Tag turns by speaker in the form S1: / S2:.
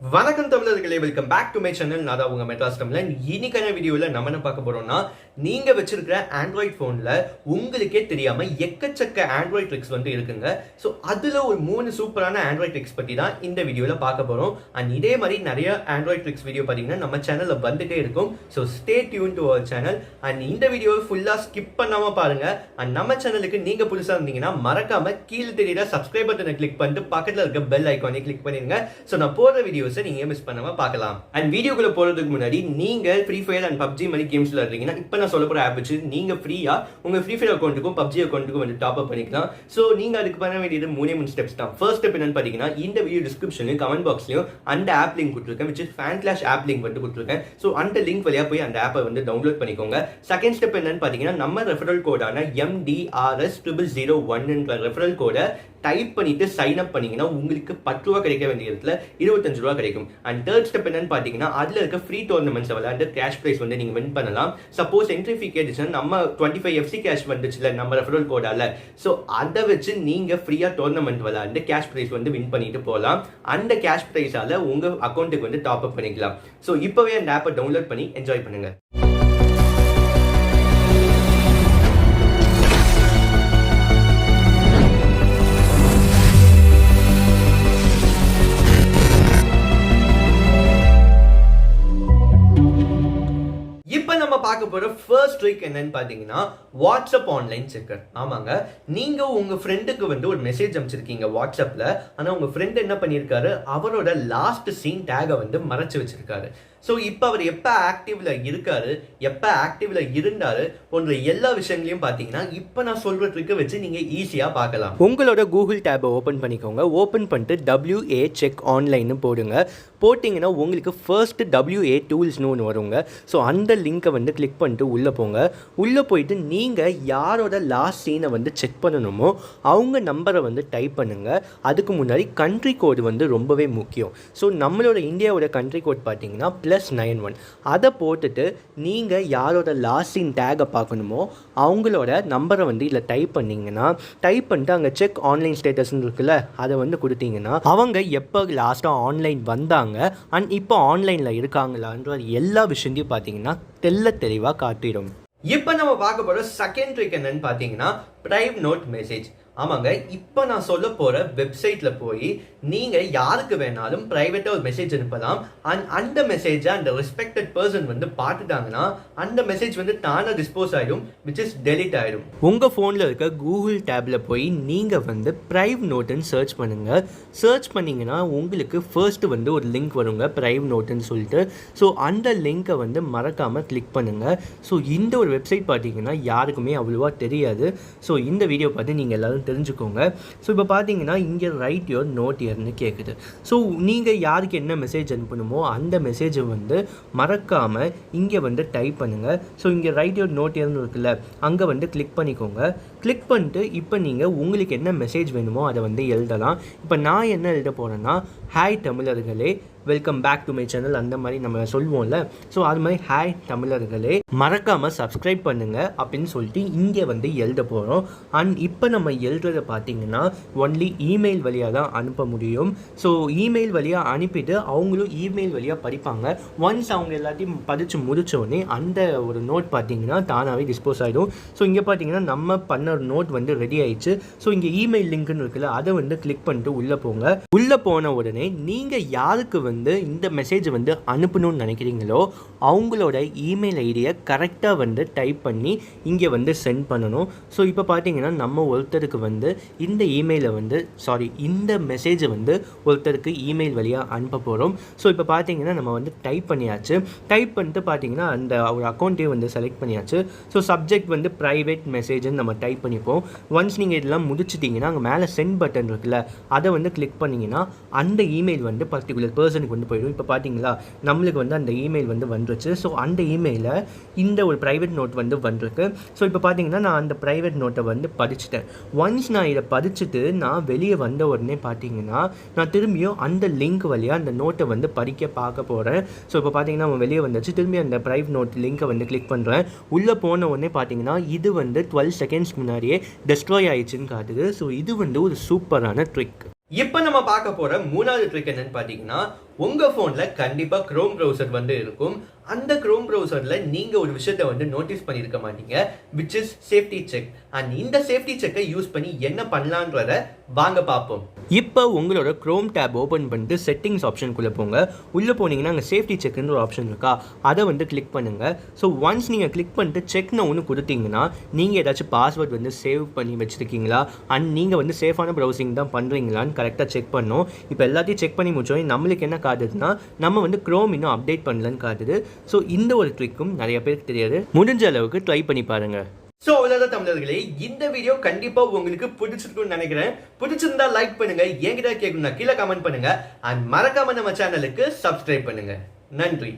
S1: வணக்கம் தமிழர்களே, welcome back to my channel. நான் தான் உங்க மெட்ராஸ் தமிழன். இன்னைக்கான வீடியோவில் நம்ம என்ன பார்க்க போறோம்னா, நீங்க வச்சிருக்கிற ஆண்ட்ராய்ட் போன்ல உங்களுக்கே தெரியாம எக்கச்சக்க ஆண்ட்ராய்ட் ட்ரிக்ஸ் வந்து இருக்குங்க. ஸோ அதுல ஒரு 3 சூப்பரான ஆண்ட்ராய்ட் ட்ரிக்ஸ் பத்தி தான் இந்த வீடியோவில் பார்க்க போறோம். அண்ட் இதே மாதிரி நிறைய ஆண்ட்ராய்ட் ட்ரிக்ஸ் வீடியோ பார்த்தீங்கன்னா நம்ம சேனல்ல வந்துட்டே இருக்கும். So stay tuned to our channel. And இந்த வீடியோவை ஃபுல்லா ஸ்கிப் பண்ணாம பாருங்க. அண்ட் நம்ம சேனலுக்கு நீங்க புதுசா இருந்தீங்கன்னா மறக்காம கீழே தெரியுற சப்ஸ்கிரைப் பட்டனை கிளிக் பண்ணிட்டு பக்கத்துல இருக்க பெல் ஐக்கானை கிளிக் பண்ணிருங்க. ஸோ நான் போற வீடியோ நீங்க மிஸ் பண்ணாம பார்க்கலாம். அண்ட் வீடியோக்குள்ள போறதுக்கு முன்னாடி நீங்க ஃப்ரீ ஃபயர் அண்ட் பப்ஜி மாதிரி கேம்ஸ்ல இருக்கீங்கன்னா இப்ப நான் சொல்ல போற ஆப் வச்சு நீங்க ஃப்ரீயா உங்க ஃப்ரீ ஃபயர் அக்கௌண்ட்டுக்கும் பப்ஜி அக்கௌண்ட்டுக்கும் வந்து டாப் அப் பண்ணிக்கலாம். சோ நீங்க அதுக்கு பண்ண வேண்டியது 3 ஸ்டெப்ஸ் தான். ஃபர்ஸ்ட் ஸ்டெப் என்னன்னு பாத்தீங்கன்னா, இந்த வீடியோ டிஸ்கிரிப்ஷன்லயும் கமெண்ட் பாக்ஸ்லயும் அந்த ஆப் லிங்க் கொடுத்துருக்கேன், which is fan clash app link வந்து கொடுத்துருக்கேன். சோ அந்த லிங்க் வழியா போய் அந்த ஆப்பை வந்து டவுன்லோட் பண்ணிக்கோங்க. செகண்ட் ஸ்டெப் என்னன்னு பாத்தீங்கன்னா, நம்ம ரெஃபரல் கோடான MDRS0001 என்ற ரெஃபரல் கோடை டைப் பண்ணிட்டு சைன் அப் பண்ணீங்கன்னா உங்களுக்கு 10 ரூபா கிடைக்க வேண்டிய இடத்துல 25 ரூபா கிடைக்கும். அண்ட் தேர்ட் ஸ்டெப் என்னன்னு பாத்தீங்கன்னா, அதுல இருக்க ஃப்ரீ டோர்னமெண்ட்ஸ் விளையாண்டு கேஷ் பிரைஸ் வந்து நீங்க வின் பண்ணலாம். சப்போஸ் என்ட்ரி ஃபீ கேட்டுச்சுன்னா நம்ம 25 FC கேஷ் வந்துச்சுல நம்ம ரெஃபரல் கோடால, ஸோ அதை வச்சு நீங்க ஃப்ரீயா டோர்னமெண்ட் விளையாண்டு கேஷ் பிரைஸ் வந்து வின் பண்ணிட்டு போகலாம். அந்த கேஷ் பிரைஸால உங்க அக்கௌண்ட்டுக்கு வந்து டாப் அப் பண்ணிக்கலாம். ஸோ இப்பவே அந்த ஆப்பை டவுன்லோட் பண்ணி என்ஜாய் பண்ணுங்க. இப்போ நம்ம பார்க்க போற ஃபர்ஸ்ட் ட்ரிக் என்னன்னு பாத்தீங்கன்னா, வாட்ஸ்அப் ஆன்லைன் செக்கர். ஆமாங்க, நீங்க உங்க ஃப்ரெண்டுக்கு வந்து ஒரு மெசேஜ் அனுப்பிச்சிருக்கீங்க வாட்ஸ்அப்ல. ஆனா உங்க ஃப்ரெண்ட் என்ன பண்ணிருக்காரு, அவரோட லாஸ்ட் சீன் டேகை வந்து மறைச்சு வச்சிருக்காரு. ஸோ இப்போ அவர் எப்போ ஆக்டிவ்ல இருக்காரு, எப்போ ஆக்டிவ்ல இருந்தாரு போன்ற எல்லா விஷயங்களையும் பார்த்தீங்கன்னா இப்போ நான் சொல்ற ட்ரிக்கை வச்சு நீங்க ஈஸியா பார்க்கலாம். உங்களோட கூகுள் டேபை ஓப்பன் பண்ணிக்கோங்க. ஓப்பன் பண்ணிட்டு WA செக் ஆன்லைன் போடுங்க. போட்டிங்கன்னா உங்களுக்கு ஃபர்ஸ்ட் WA டூல்ஸ்னு ஒன்று வருங்க. ஸோ அந்த லிங்கை வந்து கிளிக் பண்ணிட்டு உள்ளே போங்க. உள்ளே போயிட்டு நீங்கள் யாரோட லாஸ்ட் சீனை வந்து செக் பண்ணணுமோ அவங்க நம்பரை வந்து டைப் பண்ணுங்கள். அதுக்கு முன்னாடி கண்ட்ரி கோடு வந்து ரொம்பவே முக்கியம். ஸோ நம்மளோட இந்தியாவோட கண்ட்ரி கோட் பார்த்தீங்கன்னா +91. அதை போட்டுட்டு நீங்கள் யாரோட லாஸ்ட் சீன் டேகை பார்க்கணுமோ அவங்களோட நம்பரை வந்து இதில் டைப் பண்ணிங்கன்னா, டைப் பண்ணிட்டு அங்கே செக் ஆன்லைன் ஸ்டேட்டஸ்ன்னு இருக்குல்ல, அதை வந்து கொடுத்தீங்கன்னா அவங்க எப்போ லாஸ்ட்டாக ஆன்லைன் வந்தாங்க அண்ட் இப்போ ஆன்லைனில் இருக்காங்களான்ற எல்லா விஷயத்தையும் பார்த்தீங்கன்னா தெளிவாக காட்டிடும். இப்போ நம்ம பார்க்க போகிற செகண்ட் ட்ரிக் என்னன்னு பார்த்தீங்கன்னா, பிரைவேட் நோட் மெசேஜ். ஆமாங்க, இப்போ நான் சொல்ல போகிற வெப்சைட்டில் போய் நீங்கள் யாருக்கு வேணாலும் ப்ரைவேட்டாக ஒரு மெசேஜ் அனுப்பலாம். அண்ட் அந்த மெசேஜை அந்த ரெஸ்பெக்டட் பர்சன் வந்து பார்த்துட்டாங்கன்னா அந்த மெசேஜ் வந்து தானாக டிஸ்போஸ் ஆகிடும், விச் இஸ் டெலிட் ஆகிடும். உங்கள் ஃபோனில் இருக்க கூகுள் டேப்பில் போய் நீங்கள் வந்து பிரைவேட் நோட்டுன்னு சர்ச் பண்ணுங்கள். சர்ச் பண்ணிங்கன்னா உங்களுக்கு ஃபர்ஸ்ட்டு வந்து ஒரு லிங்க் வருங்க, பிரைவேட் நோட்டுன்னு சொல்லிட்டு. ஸோ அந்த லிங்க்கை வந்து மறக்காமல் கிளிக் பண்ணுங்கள். ஸோ இந்த ஒரு வெப்சைட் பார்த்தீங்கன்னா யாருக்குமே அவ்வளோவா தெரியாது. ஸோ இந்த வீடியோ பார்த்து நீங்கள் எல்லோரும் தெரிஞ்சுக்கோங்க. ஸோ இப்போ பார்த்தீங்கன்னா இங்கே ரைட் யுவர் நோட் இயர்னு கேட்குது. ஸோ நீங்கள் யாருக்கு என்ன மெசேஜ் அனுப்பணுமோ அந்த மெசேஜை வந்து மறக்காமல் இங்கே வந்து டைப் பண்ணுங்கள். ஸோ இங்கே ரைட் யுவர் நோட் இயர்னு இருக்குல்ல, அங்கே வந்து கிளிக் பண்ணிக்கோங்க. கிளிக் பண்ணிட்டு இப்போ நீங்கள் உங்களுக்கு என்ன மெசேஜ் வேணுமோ அதை வந்து எழுதலாம். இப்போ நான் என்ன எழுத போகிறேன்னா, ஹாய் தமிழர்களே, welcome back to my channel, அந்த மாதிரி நம்ம சொல்லுவோம்ல. ஸோ அது மாதிரி ஹாய் தமிழர்களே, மறக்காமல் சப்ஸ்கிரைப் பண்ணுங்கள் அப்படின்னு சொல்லிட்டு இங்கே வந்து எழுத போகிறோம். அண்ட் இப்போ நம்ம எழுதுறதை பார்த்தீங்கன்னா ஒன்லி இமெயில் வழியாக தான் அனுப்ப முடியும். ஸோ இமெயில் வழியாக அனுப்பிட்டு அவங்களும் இமெயில் வழியாக படிப்பாங்க. ஒன்ஸ் அவங்க எல்லாத்தையும் படித்து முடித்தோடனே அந்த ஒரு நோட் பார்த்தீங்கன்னா தானாகவே டிஸ்போஸ் ஆகிடும். ஸோ இங்கே பார்த்தீங்கன்னா நம்ம பண்ண ஒரு நோட் வந்து ரெடி ஆயிடுச்சு. ஸோ இங்கே இமெயில் லிங்க்னு இருக்குல்ல, அதை வந்து கிளிக் பண்ணிட்டு உள்ளே போங்க. உள்ளே போன உடனே நீங்கள் யாருக்கு வந்து இந்த மெசேஜ் வந்து அனுப்பணும்னு நினைக்கிறீங்களோ அவங்களோட இமெயில் ஐடியை கரெக்டாக வந்து டைப் பண்ணி இங்கே வந்து சென்ட் பண்ணணும். ஸோ இப்போ பார்த்தீங்கன்னா நம்ம ஒருத்தருக்கு வந்து இந்த இமெயிலை வந்து இந்த மெசேஜை வந்து ஒருத்தருக்கு இமெயில் வழியாக அனுப்ப போகிறோம். ஸோ இப்போ பார்த்தீங்கன்னா நம்ம வந்து டைப் பண்ணியாச்சு. டைப் பண்ணிட்டு பார்த்தீங்கன்னா அந்த ஒரு அக்கௌண்ட்டையும் வந்து செலக்ட் பண்ணியாச்சு. ஸோ சப்ஜெக்ட் வந்து ப்ரைவேட் மெசேஜ்னு நம்ம டைப் பண்ணிப்போம். ஒன்ஸ் நீங்கள் இதெல்லாம் முடிச்சிட்டிங்கன்னா அங்கே மேலே சென்ட் பட்டன் இருக்குல்ல, அதை வந்து கிளிக் பண்ணிங்கன்னா அந்த இமெயில் வந்து பர்டிகுலர் பர்சனுக்கு வந்து போயிடும். இப்போ பார்த்தீங்களா நம்மளுக்கு வந்து அந்த இமெயில் வந்து வந்துருச்சு. ஸோ அந்த இமெயிலை இந்த ஒரு ப்ரைவேட் நோட் வந்து வந்திருக்கு. ஸோ இப்போ பார்த்தீங்கன்னா நான் அந்த ப்ரைவேட் நோட்டை வந்து படிச்சுட்டேன். ஒன்ஸ் நான் இதை படிச்சுட்டு நான் வெளியே வந்த உடனே பார்த்தீங்கன்னா நான் திரும்பியும் அந்த லிங்க் வழியாக அந்த நோட்டை வந்து பார்க்க போகிறேன். ஸோ இப்போ பார்த்தீங்கன்னா அவன் வெளியே வந்துச்சு. திரும்பி அந்த ப்ரைவேட் நோட் லிங்கை வந்து கிளிக் பண்ணுறேன். உள்ளே போன உடனே பார்த்தீங்கன்னா இது வந்து 12 செகண்ட்ஸ்க்கு முன்னாடியே டெஸ்ட்ராய் ஆயிடுச்சுன்னு காட்டுது. ஸோ இது வந்து ஒரு சூப்பரான ட்ரிக். இப்போ நம்ம பார்க்க போற மூணாவது ட்ரிக் என்னன்னு பாத்தீங்கன்னா, உங்க போன்ல கண்டிப்பா குரோம் ப்ரௌசர் வந்து இருக்கும். அந்த குரோம் ப்ரௌசர்ல நீங்க ஒரு விஷயத்தை வந்து நோட்டீஸ் பண்ணிருக்க மாட்டீங்க, which is safety check. And இந்த சேஃப்டி செக்கை யூஸ் பண்ணி என்ன பண்ணலான்றத வாங்க பார்ப்போம். இப்போ உங்களோட குரோம் டேப் ஓப்பன் பண்ணிட்டு செட்டிங்ஸ் ஆப்ஷனுக்குள்ளே போங்க. உள்ளே போனீங்கன்னா அங்கே சேஃப்டி செக்னு ஒரு ஆப்ஷன் இருக்கா, அதை வந்து கிளிக் பண்ணுங்க. ஸோ ஒன்ஸ் நீங்கள் கிளிக் பண்ணிட்டு செக்னு ஒன்று கொடுத்தீங்கன்னா நீங்கள் ஏதாச்சும் பாஸ்வேர்ட் வந்து சேவ் பண்ணி வச்சுருக்கீங்களா அண்ட் நீங்கள் வந்து சேஃபான ப்ரௌசிங் தான் பண்ணுறீங்களான்னு கரெக்டாக செக் பண்ணோம். இப்போ எல்லாத்தையும் செக் பண்ணி முடிச்சோம். நம்மளுக்கு என்ன காட்டுதுன்னா நம்ம வந்து குரோம் இன்னும் அப்டேட் பண்ணலன்னு காட்டுது. ஸோ இந்த ஒரு ட்ரிக்கும் நிறைய பேருக்கு தெரியாது, முடிஞ்ச அளவுக்கு ட்ரை பண்ணி பாருங்க. ஸோ அவ்வளோதான் தமிழர்களே, இந்த வீடியோ கண்டிப்பா உங்களுக்கு பிடிச்சிருக்கும்னு நினைக்கிறேன். பிடிச்சிருந்தா லைக் பண்ணுங்க, என்கிட்ட கேட்கணும்னா கீழே கமெண்ட் பண்ணுங்க அண்ட் மறக்காம நம்ம சேனலுக்கு சப்ஸ்கிரைப் பண்ணுங்க. நன்றி.